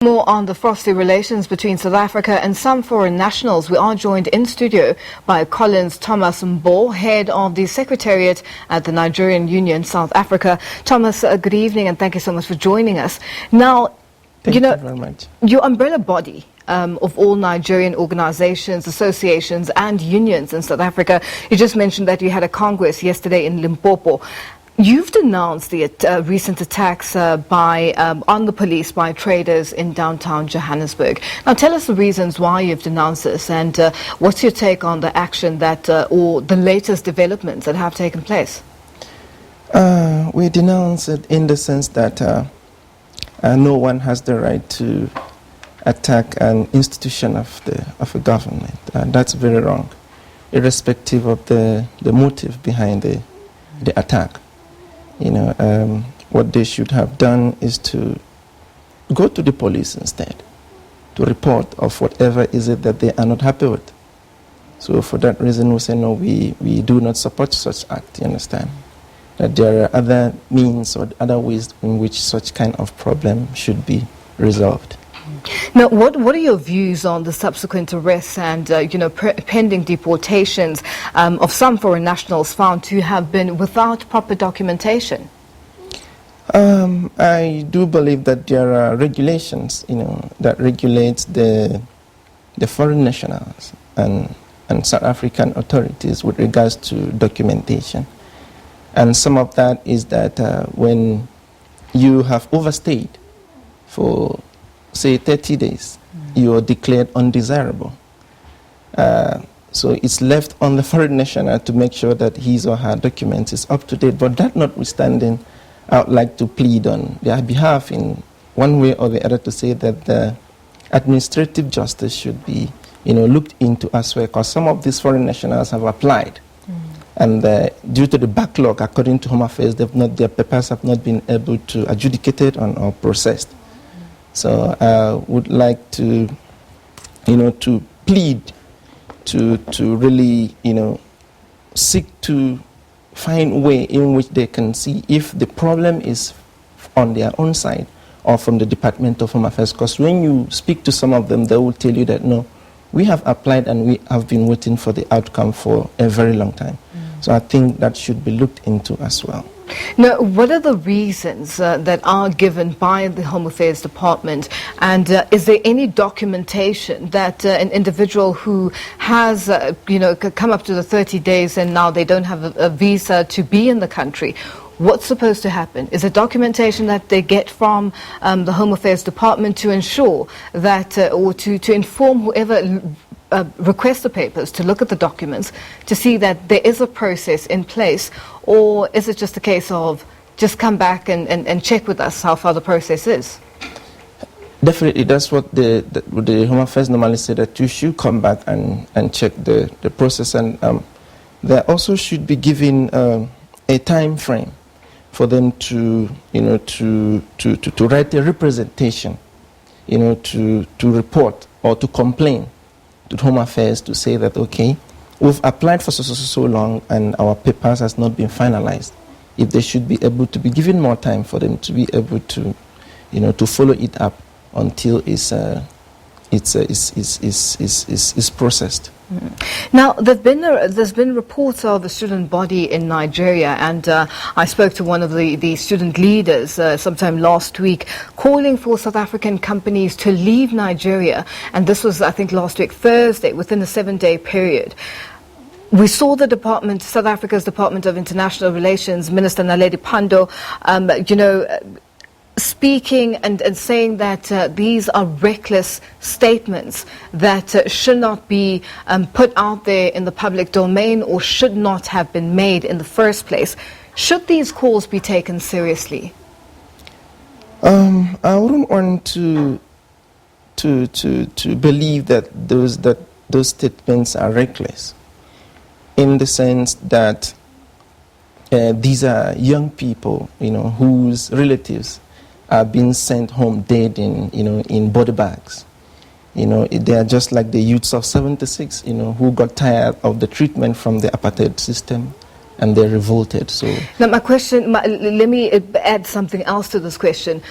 More on the frosty relations between South Africa and some foreign nationals. We are joined in studio by Collins Thomas Mbo, head of the Secretariat at the Nigerian Union, South Africa. Thomas, good evening and thank you so much for joining us. Now, Thank you very much. Your umbrella body of all Nigerian organizations, associations and unions in South Africa, you just mentioned that you had a congress yesterday in Limpopo. You've denounced the recent attacks on the police by traders in downtown Johannesburg. Now tell us the reasons why you've denounced this and what's your take on the action that or the latest developments that have taken place? We denounce it in the sense that no one has the right to attack an institution of a government. That's very wrong, irrespective of the motive behind the attack. What they should have done is to go to the police instead, to report of whatever is it that they are not happy with. So for that reason, we say no, we do not support such act, you understand? That there are other means or other ways in which such kind of problem should be resolved. Now, what are your views on the subsequent arrests and, pending deportations of some foreign nationals found to have been without proper documentation? I do believe that there are regulations, that regulates the foreign nationals and South African authorities with regards to documentation. And some of that is that when you have overstayed for say 30 days, you are declared undesirable. So it's left on the foreign national to make sure that his or her documents is up to date. But that notwithstanding, I would like to plead on their behalf in one way or the other to say that the administrative justice should be looked into as well, because some of these foreign nationals have applied. And due to the backlog, according to Home Affairs, their papers have not been able to adjudicated or processed. So I would like to, to plead to really, seek to find a way in which they can see if the problem is on their own side or from the Department of Home Affairs. Because when you speak to some of them, they will tell you that, no, we have applied and we have been waiting for the outcome for a very long time. So I think that should be looked into as well. Now, what are the reasons that are given by the Home Affairs Department, and is there any documentation that an individual who has, come up to the 30 days and now they don't have a visa to be in the country, what's supposed to happen? Is there documentation that they get from the Home Affairs Department to ensure that, or to inform whoever request the papers to look at the documents to see that there is a process in place, or is it just a case of just come back and check with us how far the process is? Definitely, that's what the Home Affairs normally say, that you should come back and check the process, and there also should be given a time frame for them to to write a representation, to report or to complain to Home Affairs to say that, okay, we've applied for so long and our papers has not been finalized. If they should be able to be given more time for them to be able to, to follow it up until it's processed. Now, there's been reports of a student body in Nigeria, and I spoke to one of the student leaders sometime last week, calling for South African companies to leave Nigeria, and this was, I think, last week, Thursday, within a 7-day period. We saw the South Africa's Department of International Relations, Minister Naledi Pandor, speaking and saying that these are reckless statements that should not be put out there in the public domain or should not have been made in the first place. Should these calls be taken seriously? I wouldn't want to believe that those statements are reckless, in the sense that these are young people, whose relatives are being sent home dead in body bags. They are just like the youths of 76, who got tired of the treatment from the apartheid system and they revolted. So now my question, let me add something else to this question.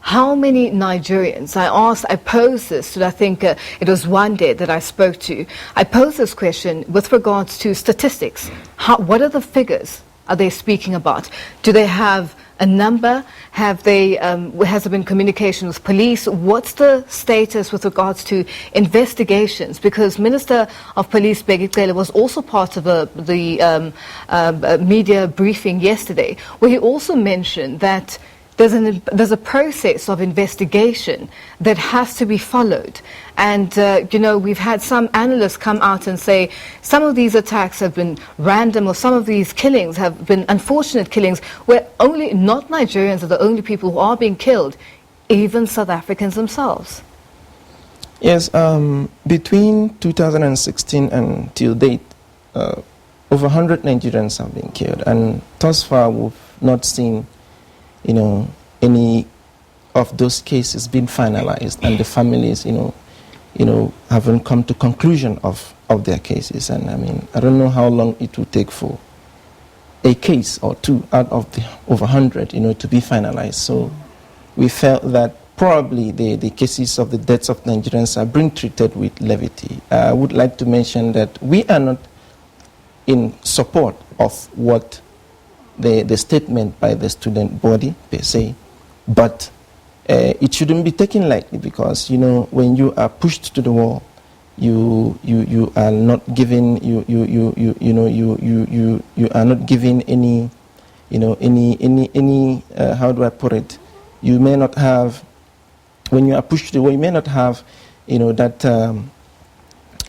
how many Nigerians, I posed this to, I think it was one day that I spoke to. I posed this question with regards to statistics. What are the figures are they speaking about? Do they have a number? Has there been communication with police? What's the status with regards to investigations? Because Minister of Police Bheki Cele was also part of the media briefing yesterday, where he also mentioned that there's a process of investigation that has to be followed. And, we've had some analysts come out and say some of these attacks have been random, or some of these killings have been unfortunate killings where not Nigerians are the only people who are being killed, even South Africans themselves. Yes, between 2016 and till date, over 100 Nigerians have been killed. And thus far, we've not seen any of those cases being finalized, and the families, haven't come to conclusion of their cases. And I mean, I don't know how long it will take for a case or two out of the over 100, to be finalized. So we felt that probably the cases of the deaths of Nigerians are being treated with levity. I would like to mention that we are not in support of what the statement by the student body per se, but it shouldn't be taken lightly, because when you are pushed to the wall, you are not given you are not given any how do I put it? You may not have, when you are pushed to the wall, you may not have that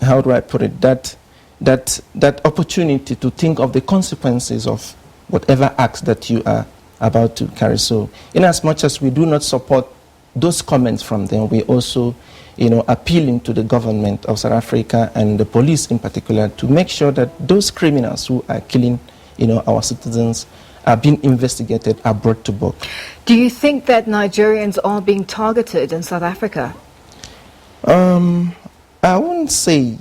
how do I put it, that opportunity to think of the consequences of whatever acts that you are about to carry. So, in as much as we do not support those comments from them, we also, appealing to the government of South Africa and the police in particular to make sure that those criminals who are killing, our citizens are being investigated, are brought to book. Do you think that Nigerians are being targeted in South Africa? I wouldn't say.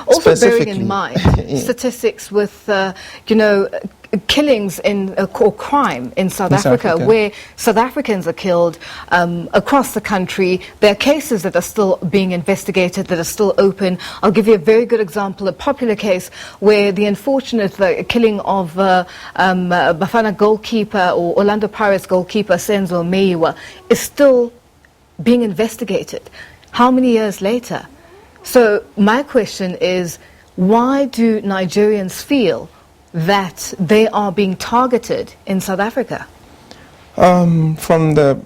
Also bearing in mind statistics with, killings or crime in South Africa, where South Africans are killed across the country. There are cases that are still being investigated, that are still open. I'll give you a very good example, a popular case where the unfortunate killing of Bafana goalkeeper, or Orlando Pirates goalkeeper Senzo Meyiwa, is still being investigated. How many years later? So my question is, why do Nigerians feel that they are being targeted in South Africa? From the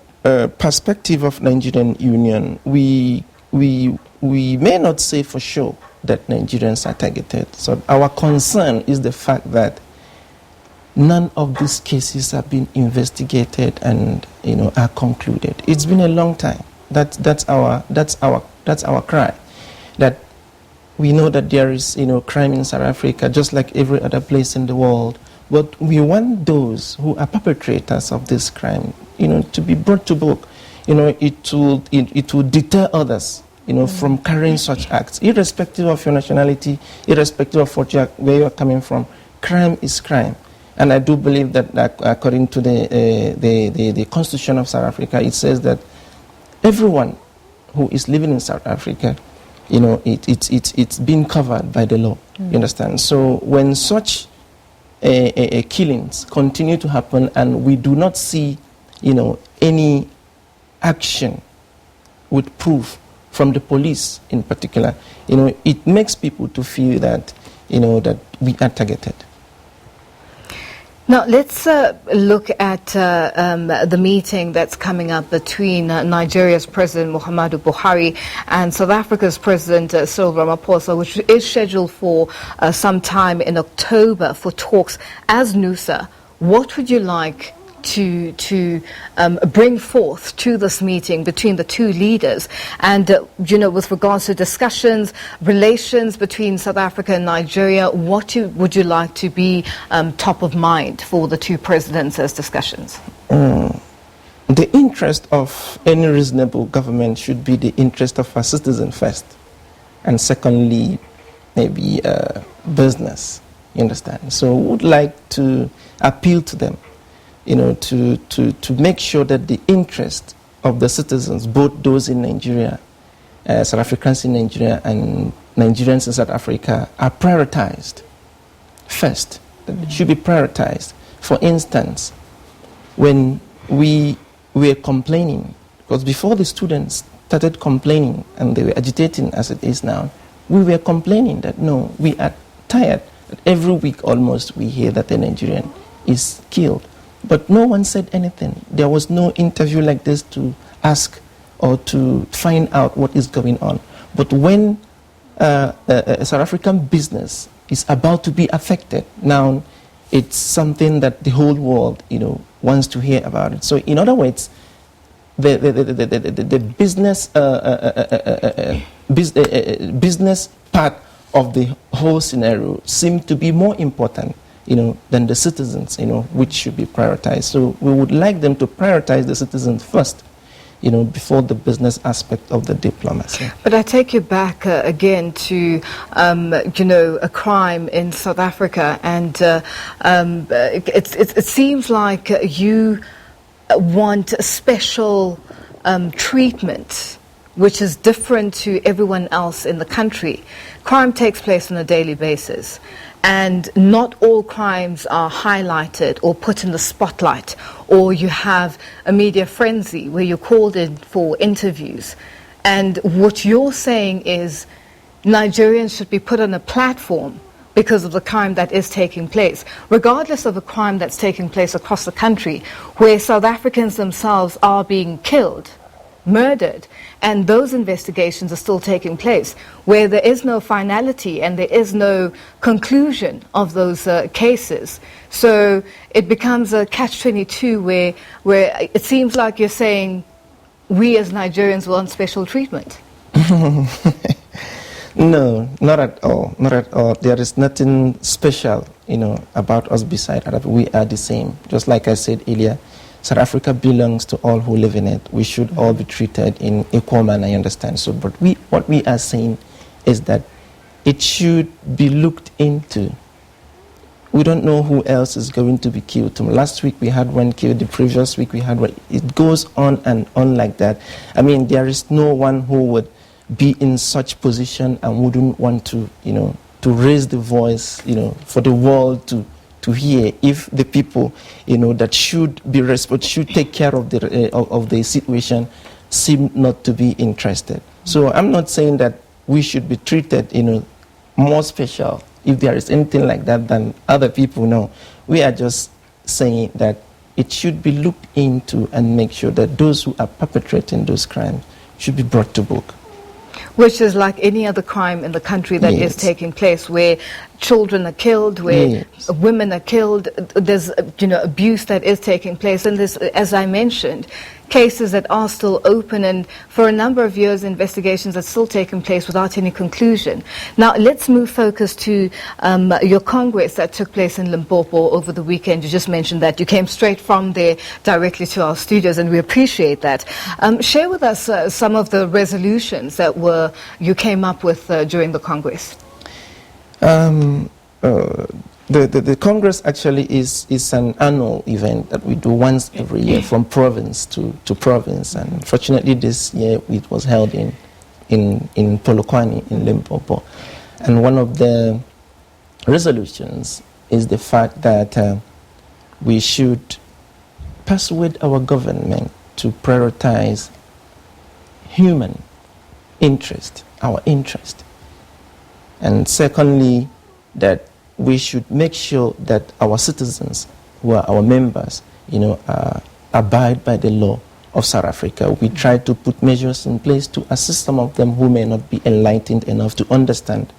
perspective of Nigerian Union, we may not say for sure that Nigerians are targeted. So our concern is the fact that none of these cases have been investigated and are concluded. It's been a long time. That's our cry. That we know that there is crime in South Africa just like every other place in the world, but we want those who are perpetrators of this crime to be brought to book. It will deter others from carrying such acts, irrespective of your nationality, irrespective of where you are coming from. Crime is crime. And I do believe that according to the Constitution of South Africa, it says that everyone who is living in South Africa, it's been covered by the law. You understand? So when such killings continue to happen and we do not see, any action with proof from the police in particular, it makes people to feel that, that we are targeted. Now, let's look at the meeting that's coming up between Nigeria's President Muhammadu Buhari and South Africa's President Cyril Ramaphosa, which is scheduled for some time in October for talks. As NUSA, what would you like to bring forth to this meeting between the two leaders? And, with regards to discussions, relations between South Africa and Nigeria, what would you like to be top of mind for the two presidents as discussions? The interest of any reasonable government should be the interest of our citizens first. And secondly, maybe business, you understand? So we would like to appeal to them, to make sure that the interest of the citizens, both those in Nigeria, South Africans in Nigeria and Nigerians in South Africa, are prioritized first. It should be prioritized. For instance, when we were complaining, because before the students started complaining and they were agitating as it is now, we were complaining that no, we are tired. Every week almost we hear that a Nigerian is killed. But no one said anything. There was no interview like this to ask or to find out what is going on. But when a South African business is about to be affected, now it's something that the whole world, wants to hear about it. So in other words, the business part of the whole scenario seemed to be more important, than the citizens, which should be prioritized. So we would like them to prioritize the citizens first, before the business aspect of the diplomacy. But I take you back again to, a crime in South Africa, and it seems like you want a special treatment, which is different to everyone else in the country. Crime takes place on a daily basis, and not all crimes are highlighted or put in the spotlight, or you have a media frenzy where you're called in for interviews. And what you're saying is Nigerians should be put on a platform because of the crime that is taking place, regardless of a crime that's taking place across the country, where South Africans themselves are being killed, murdered, and those investigations are still taking place, where there is no finality and there is no conclusion of those cases. So it becomes a catch-22 where it seems like you're saying we as Nigerians want special treatment. No, not at all. Not at all. There is nothing special, about us beside Arab. We are the same. Just like I said earlier, South Africa belongs to all who live in it. We should all be treated in equal manner, I understand. So, but what we are saying is that it should be looked into. We don't know who else is going to be killed. Last week we had one killed, the previous week we had one. It goes on and on like that. I mean, there is no one who would be in such position and wouldn't want to, to raise the voice, for the world to hear, if the people, that should take care of the situation seem not to be interested. So I'm not saying that we should be treated, more special, if there is anything like that, than other people. No, we are just saying that it should be looked into and make sure that those who are perpetrating those crimes should be brought to book. Which is like any other crime in the country that is taking place, where children are killed, where women are killed. There's abuse that is taking place, and there's, as I mentioned, cases that are still open, and for a number of years investigations are still taking place without any conclusion. Now let's move focus to your Congress that took place in Limpopo over the weekend. You just mentioned that you came straight from there directly to our studios, and we appreciate that. Share with us some of the resolutions that you came up with during the Congress. The Congress actually is an annual event that we do once every year, from province to province, and fortunately this year it was held in Polokwane in Limpopo. And one of the resolutions is the fact that we should persuade our government to prioritize human interest, our interest. And secondly, that we should make sure that our citizens, who are our members, abide by the law of South Africa. We try to put measures in place to assist some of them who may not be enlightened enough to understand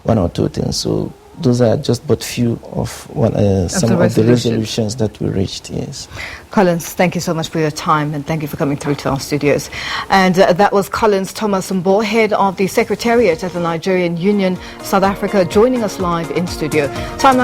one or two things. So those are just but few of some of the resolutions that we reached, yes. Collins, thank you so much for your time, and thank you for coming through to our studios. And that was Collins Thomas Mbo, head of the Secretariat at the Nigerian Union South Africa, joining us live in studio. Time